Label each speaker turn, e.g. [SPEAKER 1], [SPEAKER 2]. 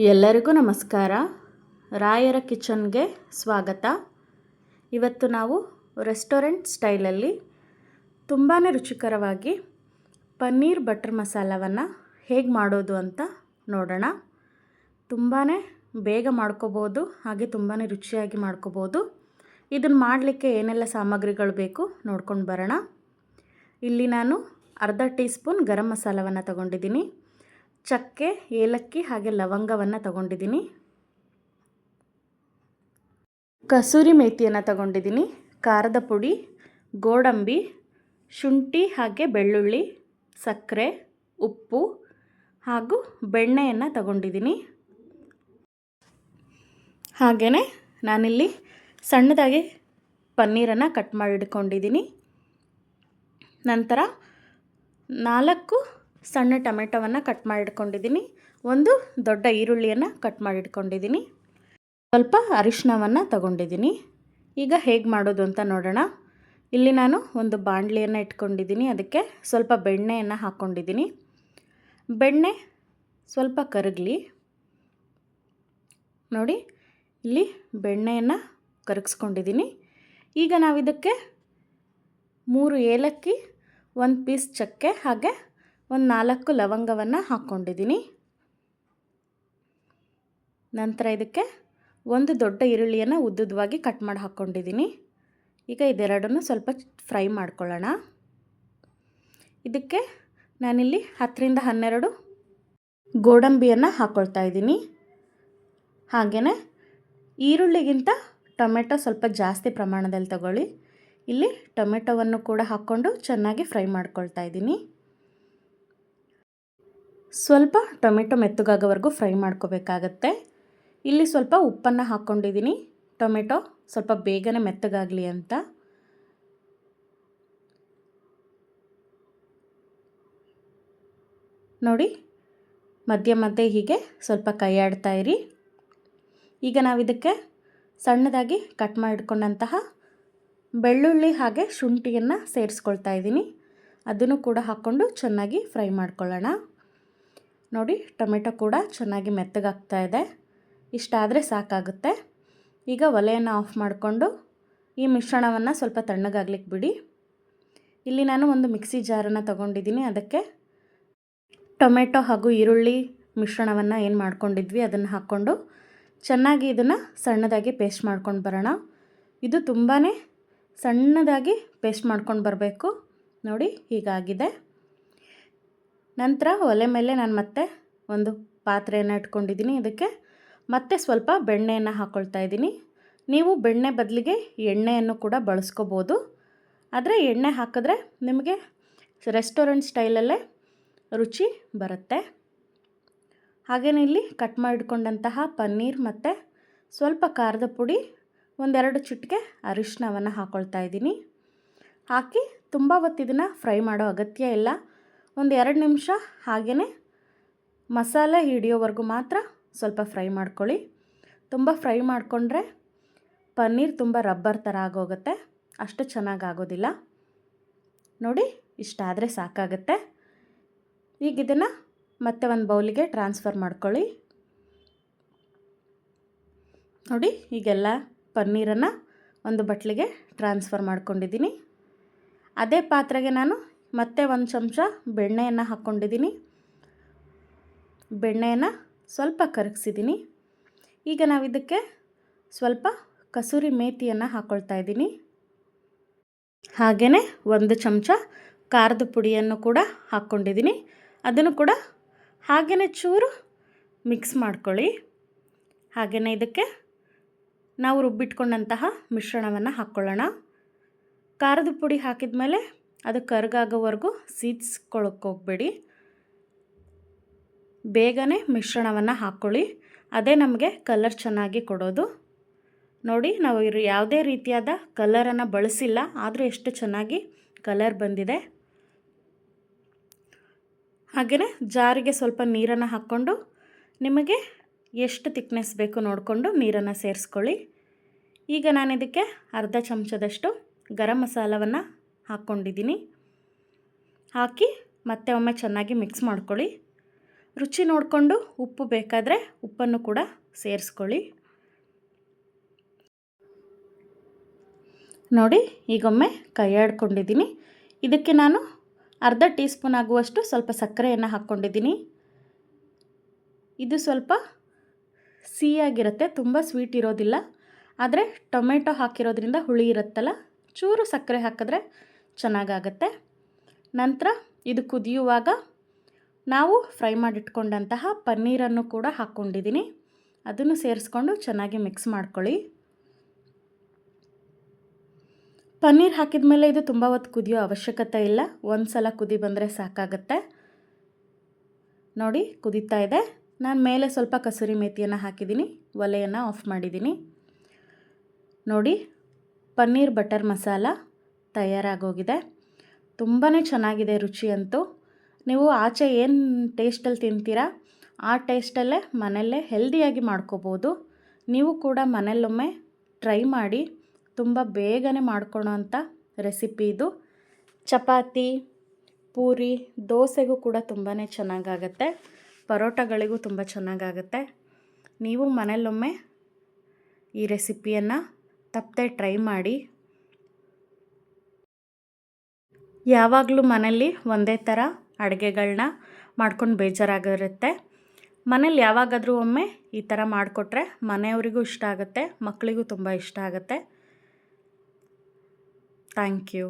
[SPEAKER 1] ಎಲ್ಲರಿಗೂ ನಮಸ್ಕಾರ. ರಾಯರ ಕಿಚನ್ಗೆ ಸ್ವಾಗತ. ಇವತ್ತು ನಾವು ರೆಸ್ಟೋರೆಂಟ್ ಸ್ಟೈಲಲ್ಲಿ ತುಂಬಾ ರುಚಿಕರವಾಗಿ ಪನ್ನೀರ್ ಬಟರ್ ಮಸಾಲವನ್ನು ಹೇಗೆ ಮಾಡೋದು ಅಂತ ನೋಡೋಣ. ತುಂಬಾ ಬೇಗ ಮಾಡ್ಕೋಬೋದು, ಹಾಗೆ ತುಂಬಾ ರುಚಿಯಾಗಿ ಮಾಡ್ಕೋಬೋದು. ಇದನ್ನು ಮಾಡಲಿಕ್ಕೆ ಏನೆಲ್ಲ ಸಾಮಗ್ರಿಗಳು ಬೇಕು ನೋಡ್ಕೊಂಡು ಬರೋಣ. ಇಲ್ಲಿ ನಾನು ಅರ್ಧ ಟೀ ಸ್ಪೂನ್ ಗರಂ ಮಸಾಲವನ್ನು ತಗೊಂಡಿದ್ದೀನಿ. ಚಕ್ಕೆ, ಏಲಕ್ಕಿ ಹಾಗೆ ಲವಂಗವನ್ನು ತಗೊಂಡಿದ್ದೀನಿ. ಕಸೂರಿ ಮೇಥಿಯನ್ನು ತಗೊಂಡಿದ್ದೀನಿ. ಖಾರದ ಪುಡಿ, ಗೋಡಂಬಿ, ಶುಂಠಿ ಹಾಗೆ ಬೆಳ್ಳುಳ್ಳಿ, ಸಕ್ಕರೆ, ಉಪ್ಪು ಹಾಗೂ ಬೆಣ್ಣೆಯನ್ನು ತಗೊಂಡಿದ್ದೀನಿ. ಹಾಗೆಯೇ ನಾನಿಲ್ಲಿ ಸಣ್ಣದಾಗಿ ಪನ್ನೀರನ್ನು ಕಟ್ ಮಾಡಿ ಇಟ್ಕೊಂಡಿದ್ದೀನಿ. ನಂತರ 4 ಸಣ್ಣ ಟೊಮೆಟೊವನ್ನು ಕಟ್ ಮಾಡಿ ಇಟ್ಕೊಂಡಿದ್ದೀನಿ. 1 ದೊಡ್ಡ ಈರುಳ್ಳಿಯನ್ನು ಕಟ್ ಮಾಡಿ ಇಟ್ಕೊಂಡಿದ್ದೀನಿ. ಸ್ವಲ್ಪ ಅರಿಶಿನವನ್ನು ತಗೊಂಡಿದ್ದೀನಿ. ಈಗ ಹೇಗೆ ಮಾಡೋದು ಅಂತ ನೋಡೋಣ. ಇಲ್ಲಿ ನಾನು ಒಂದು ಬಾಣಲಿಯನ್ನು ಇಟ್ಕೊಂಡಿದ್ದೀನಿ. ಅದಕ್ಕೆ ಸ್ವಲ್ಪ ಬೆಣ್ಣೆಯನ್ನು ಹಾಕ್ಕೊಂಡಿದ್ದೀನಿ. ಬೆಣ್ಣೆ ಸ್ವಲ್ಪ ಕರಗಲಿ. ನೋಡಿ, ಇಲ್ಲಿ ಬೆಣ್ಣೆಯನ್ನು ಕರಗಿಸ್ಕೊಂಡಿದ್ದೀನಿ. ಈಗ ನಾವಿದಕ್ಕೆ 3 ಏಲಕ್ಕಿ, 1 ಪೀಸ್ ಚಕ್ಕೆ ಹಾಗೆ 4 ಲವಂಗವನ್ನು ಹಾಕ್ಕೊಂಡಿದ್ದೀನಿ. ನಂತರ ಇದಕ್ಕೆ 1 ದೊಡ್ಡ ಈರುಳ್ಳಿಯನ್ನು ಉದ್ದುದ್ದವಾಗಿ ಕಟ್ ಮಾಡಿ ಹಾಕ್ಕೊಂಡಿದ್ದೀನಿ. ಈಗ ಇದೆರಡನ್ನು ಸ್ವಲ್ಪ ಫ್ರೈ ಮಾಡ್ಕೊಳ್ಳೋಣ. ಇದಕ್ಕೆ ನಾನಿಲ್ಲಿ 10ರಿಂದ 12 ಗೋಡಂಬಿಯನ್ನು ಹಾಕ್ಕೊಳ್ತಾ ಇದ್ದೀನಿ. ಹಾಗೆಯೇ ಈರುಳ್ಳಿಗಿಂತ ಟೊಮೆಟೊ ಸ್ವಲ್ಪ ಜಾಸ್ತಿ ಪ್ರಮಾಣದಲ್ಲಿ ತಗೊಳ್ಳಿ. ಇಲ್ಲಿ ಟೊಮೆಟೊವನ್ನು ಕೂಡ ಹಾಕ್ಕೊಂಡು ಚೆನ್ನಾಗಿ ಫ್ರೈ ಮಾಡ್ಕೊಳ್ತಾ ಇದ್ದೀನಿ. ಸ್ವಲ್ಪ ಟೊಮೆಟೊ ಮೆತ್ತಗಾಗೋವರೆಗೂ ಫ್ರೈ ಮಾಡ್ಕೋಬೇಕಾಗತ್ತೆ. ಇಲ್ಲಿ ಸ್ವಲ್ಪ ಉಪ್ಪನ್ನು ಹಾಕ್ಕೊಂಡಿದ್ದೀನಿ, ಟೊಮೆಟೊ ಸ್ವಲ್ಪ ಬೇಗನೆ ಮೆತ್ತಗಾಗಲಿ ಅಂತ. ನೋಡಿ, ಮಧ್ಯ ಮಧ್ಯೆ ಹೀಗೆ ಸ್ವಲ್ಪ ಕೈ ಆಡ್ತಾ ಇರಿ. ಈಗ ನಾವಿದಕ್ಕೆ ಸಣ್ಣದಾಗಿ ಕಟ್ ಮಾಡಿಟ್ಕೊಂಡಂತಹ ಬೆಳ್ಳುಳ್ಳಿ ಹಾಗೆ ಶುಂಠಿಯನ್ನು ಸೇರಿಸ್ಕೊಳ್ತಾ ಇದ್ದೀನಿ. ಅದನ್ನು ಕೂಡ ಹಾಕ್ಕೊಂಡು ಚೆನ್ನಾಗಿ ಫ್ರೈ ಮಾಡ್ಕೊಳ್ಳೋಣ. ನೋಡಿ, ಟೊಮೆಟೊ ಕೂಡ ಚೆನ್ನಾಗಿ ಮೆತ್ತಗಾಗ್ತಾ ಇದೆ. ಇಷ್ಟಾದರೆ ಸಾಕಾಗುತ್ತೆ. ಈಗ ಒಲೆಯನ್ನು ಆಫ್ ಮಾಡಿಕೊಂಡು ಈ ಮಿಶ್ರಣವನ್ನು ಸ್ವಲ್ಪ ತಣ್ಣಗಾಗ್ಲಿಕ್ಕೆ ಬಿಡಿ. ಇಲ್ಲಿ ನಾನು ಒಂದು ಮಿಕ್ಸಿ ಜಾರನ್ನು ತಗೊಂಡಿದ್ದೀನಿ. ಅದಕ್ಕೆ ಟೊಮೆಟೊ ಹಾಗೂ ಈರುಳ್ಳಿ ಮಿಶ್ರಣವನ್ನು ಏನು ಮಾಡ್ಕೊಂಡಿದ್ವಿ ಅದನ್ನು ಹಾಕ್ಕೊಂಡು ಚೆನ್ನಾಗಿ ಇದನ್ನು ಸಣ್ಣದಾಗಿ ಪೇಸ್ಟ್ ಮಾಡ್ಕೊಂಡು ಬರೋಣ. ಇದು ತುಂಬಾ ಸಣ್ಣದಾಗಿ ಪೇಸ್ಟ್ ಮಾಡ್ಕೊಂಡು ಬರಬೇಕು. ನೋಡಿ, ಹೀಗಾಗಿದೆ. ನಂತರ ಒಲೆ ಮೇಲೆ ನಾನು ಮತ್ತೆ ಒಂದು ಪಾತ್ರೆಯನ್ನು ಇಟ್ಕೊಂಡಿದ್ದೀನಿ. ಇದಕ್ಕೆ ಮತ್ತೆ ಸ್ವಲ್ಪ ಬೆಣ್ಣೆಯನ್ನು ಹಾಕ್ಕೊಳ್ತಾ ಇದ್ದೀನಿ. ನೀವು ಬೆಣ್ಣೆ ಬದಲಿಗೆ ಎಣ್ಣೆಯನ್ನು ಕೂಡ ಬಳಸ್ಕೋಬೋದು. ಆದರೆ ಎಣ್ಣೆ ಹಾಕಿದ್ರೆ ನಿಮಗೆ ರೆಸ್ಟೋರೆಂಟ್ ಸ್ಟೈಲಲ್ಲೇ ರುಚಿ ಬರುತ್ತೆ. ಹಾಗೆಯೇ ಇಲ್ಲಿ ಕಟ್ ಮಾಡಿಟ್ಕೊಂಡಂತಹ ಪನ್ನೀರ್ ಮತ್ತು ಸ್ವಲ್ಪ ಖಾರದ ಪುಡಿ, 1-2 ಚಿಟಿಕೆ ಅರಿಶಿನವನ್ನು ಹಾಕ್ಕೊಳ್ತಾ ಇದ್ದೀನಿ. ಹಾಕಿ ತುಂಬ ಹೊತ್ತು ಇದನ್ನು ಫ್ರೈ ಮಾಡೋ ಅಗತ್ಯ ಇಲ್ಲ. 1-2 ನಿಮಿಷ ಹಾಗೆಯೇ ಮಸಾಲೆ ಹಿಡಿಯೋವರೆಗೂ ಮಾತ್ರ ಸ್ವಲ್ಪ ಫ್ರೈ ಮಾಡ್ಕೊಳ್ಳಿ. ತುಂಬ ಫ್ರೈ ಮಾಡಿಕೊಂಡ್ರೆ ಪನ್ನೀರ್ ತುಂಬ ರಬ್ಬರ್ ಥರ ಆಗೋಗುತ್ತೆ, ಅಷ್ಟು ಚೆನ್ನಾಗಾಗೋದಿಲ್ಲ. ನೋಡಿ, ಇಷ್ಟಾದರೆ ಸಾಕಾಗುತ್ತೆ. ಈಗ ಇದನ್ನು ಮತ್ತೆ ಒಂದು ಬೌಲಿಗೆ ಟ್ರಾನ್ಸ್ಫರ್ ಮಾಡ್ಕೊಳ್ಳಿ. ನೋಡಿ, ಈಗೆಲ್ಲ ಪನ್ನೀರನ್ನು ಒಂದು ಬಟ್ಲಿಗೆ ಟ್ರಾನ್ಸ್ಫರ್ ಮಾಡ್ಕೊಂಡಿದ್ದೀನಿ. ಅದೇ ಪಾತ್ರೆಗೆ ನಾನು ಮತ್ತೆ 1 ಚಮಚ ಬೆಣ್ಣೆಯನ್ನು ಹಾಕ್ಕೊಂಡಿದ್ದೀನಿ. ಬೆಣ್ಣೆಯನ್ನು ಸ್ವಲ್ಪ ಕರಗಿಸಿದ್ದೀನಿ. ಈಗ ನಾವಿದಕ್ಕೆ ಸ್ವಲ್ಪ ಕಸೂರಿ ಮೇಥಿಯನ್ನು ಹಾಕ್ಕೊಳ್ತಾ ಇದ್ದೀನಿ. ಹಾಗೆಯೇ 1 ಚಮಚ ಖಾರದ ಪುಡಿಯನ್ನು ಕೂಡ ಹಾಕ್ಕೊಂಡಿದ್ದೀನಿ. ಅದನ್ನು ಕೂಡ ಹಾಗೆಯೇ ಚೂರು ಮಿಕ್ಸ್ ಮಾಡ್ಕೊಳ್ಳಿ. ಹಾಗೆಯೇ ಇದಕ್ಕೆ ನಾವು ರುಬ್ಬಿಟ್ಕೊಂಡಂತಹ ಮಿಶ್ರಣವನ್ನು ಹಾಕ್ಕೊಳ್ಳೋಣ. ಖಾರದ ಪುಡಿ ಹಾಕಿದ ಮೇಲೆ ಅದು ಕರಗಾಗೋವರೆಗೂ ಸೀದ್ಸ್ಕೊಳ್ಳೋಕೆ ಹೋಗಬೇಡಿ. ಬೇಗನೆ ಮಿಶ್ರಣವನ್ನು ಹಾಕ್ಕೊಳ್ಳಿ. ಅದೇ ನಮಗೆ ಕಲರ್ ಚೆನ್ನಾಗಿ ಕೊಡೋದು. ನೋಡಿ, ನಾವು ಯಾವುದೇ ರೀತಿಯಾದ ಕಲರನ್ನು ಬಳಸಿಲ್ಲ, ಆದರೂ ಎಷ್ಟು ಚೆನ್ನಾಗಿ ಕಲರ್ ಬಂದಿದೆ. ಹಾಗೆಯೇ ಜಾರಿಗೆ ಸ್ವಲ್ಪ ನೀರನ್ನು ಹಾಕ್ಕೊಂಡು ನಿಮಗೆ ಎಷ್ಟು ತಿಕ್ನೆಸ್ ಬೇಕು ನೋಡಿಕೊಂಡು ನೀರನ್ನು ಸೇರಿಸ್ಕೊಳ್ಳಿ. ಈಗ ನಾನು ಇದಕ್ಕೆ ಅರ್ಧ ಚಮಚದಷ್ಟು ಗರಂ ಮಸಾಲವನ್ನು ಹಾಕ್ಕೊಂಡಿದ್ದೀನಿ. ಹಾಕಿ ಮತ್ತೆ ಒಮ್ಮೆ ಚೆನ್ನಾಗಿ ಮಿಕ್ಸ್ ಮಾಡ್ಕೊಳ್ಳಿ. ರುಚಿ ನೋಡಿಕೊಂಡು ಉಪ್ಪು ಬೇಕಾದರೆ ಉಪ್ಪನ್ನು ಕೂಡ ಸೇರಿಸ್ಕೊಳ್ಳಿ. ನೋಡಿ ಈಗೊಮ್ಮೆ ಕೈ ಆಡ್ಕೊಂಡಿದ್ದೀನಿ. ಇದಕ್ಕೆ ನಾನು ಅರ್ಧ ಟೀ ಸ್ಪೂನ್ ಆಗುವಷ್ಟು ಸ್ವಲ್ಪ ಸಕ್ಕರೆಯನ್ನು ಹಾಕ್ಕೊಂಡಿದ್ದೀನಿ. ಇದು ಸ್ವಲ್ಪ ಸಿಹಿಯಾಗಿರುತ್ತೆ, ತುಂಬ ಸ್ವೀಟ್ ಇರೋದಿಲ್ಲ. ಆದರೆ ಟೊಮೆಟೊ ಹಾಕಿರೋದ್ರಿಂದ ಹುಳಿ ಇರುತ್ತಲ್ಲ, ಚೂರು ಸಕ್ಕರೆ ಹಾಕಿದ್ರೆ ಚೆನ್ನಾಗಾಗತ್ತೆ. ನಂತರ ಇದು ಕುದಿಯುವಾಗ ನಾವು ಫ್ರೈ ಮಾಡಿಟ್ಕೊಂಡಂತಹ ಪನ್ನೀರನ್ನು ಕೂಡ ಹಾಕ್ಕೊಂಡಿದ್ದೀನಿ. ಅದನ್ನು ಸೇರಿಸ್ಕೊಂಡು ಚೆನ್ನಾಗಿ ಮಿಕ್ಸ್ ಮಾಡ್ಕೊಳ್ಳಿ. ಪನ್ನೀರ್ ಹಾಕಿದ ಮೇಲೆ ಇದು ತುಂಬ ಹೊತ್ತು ಕುದಿಯೋ ಅವಶ್ಯಕತೆ ಇಲ್ಲ, ಒಂದು ಸಲ ಕುದಿ ಬಂದರೆ ಸಾಕಾಗತ್ತೆ. ನೋಡಿ ಕುದೀತಾ ಇದೆ. ನಾನು ಮೇಲೆ ಸ್ವಲ್ಪ ಕಸೂರಿ ಮೇಥಿಯನ್ನು ಹಾಕಿದ್ದೀನಿ, ಒಲೆಯನ್ನು ಆಫ್ ಮಾಡಿದ್ದೀನಿ. ನೋಡಿ ಪನ್ನೀರ್ ಬಟರ್ ಮಸಾಲ ತಯಾರಾಗೋಗಿದೆ. ತುಂಬಾ ಚೆನ್ನಾಗಿದೆ ರುಚಿ ಅಂತೂ. ನೀವು ಆಚೆ ಏನು ಟೇಸ್ಟಲ್ಲಿ ತಿಂತೀರಾ ಆ ಟೇಸ್ಟಲ್ಲೇ ಮನೆಯಲ್ಲೇ ಹೆಲ್ದಿಯಾಗಿ ಮಾಡ್ಕೋಬೋದು. ನೀವು ಕೂಡ ಮನೆಯಲ್ಲೊಮ್ಮೆ ಟ್ರೈ ಮಾಡಿ. ತುಂಬ ಬೇಗನೆ ಮಾಡ್ಕೊಳ್ಳೋ ಅಂಥ ರೆಸಿಪಿ ಇದು. ಚಪಾತಿ, ಪೂರಿ, ದೋಸೆಗೂ ಕೂಡ ತುಂಬಾ ಚೆನ್ನಾಗಾಗತ್ತೆ. ಪರೋಟಗಳಿಗೂ ತುಂಬ ಚೆನ್ನಾಗಾಗತ್ತೆ. ನೀವು ಮನೆಯಲ್ಲೊಮ್ಮೆ ಈ ರೆಸಿಪಿಯನ್ನು ತಪ್ಪದೆ ಟ್ರೈ ಮಾಡಿ. ಯಾವಾಗಲೂ ಮನೇಲಿ ಒಂದೇ ಥರ ಅಡುಗೆಗಳನ್ನ ಮಾಡ್ಕೊಂಡು ಬೇಜಾರಾಗಿರುತ್ತೆ. ಮನೇಲಿ ಯಾವಾಗಾದರೂ ಒಮ್ಮೆ ಈ ಥರ ಮಾಡಿಕೊಟ್ರೆ ಮನೆಯವರಿಗೂ ಇಷ್ಟ ಆಗುತ್ತೆ, ಮಕ್ಕಳಿಗೂ ತುಂಬ ಇಷ್ಟ ಆಗುತ್ತೆ. Thank you.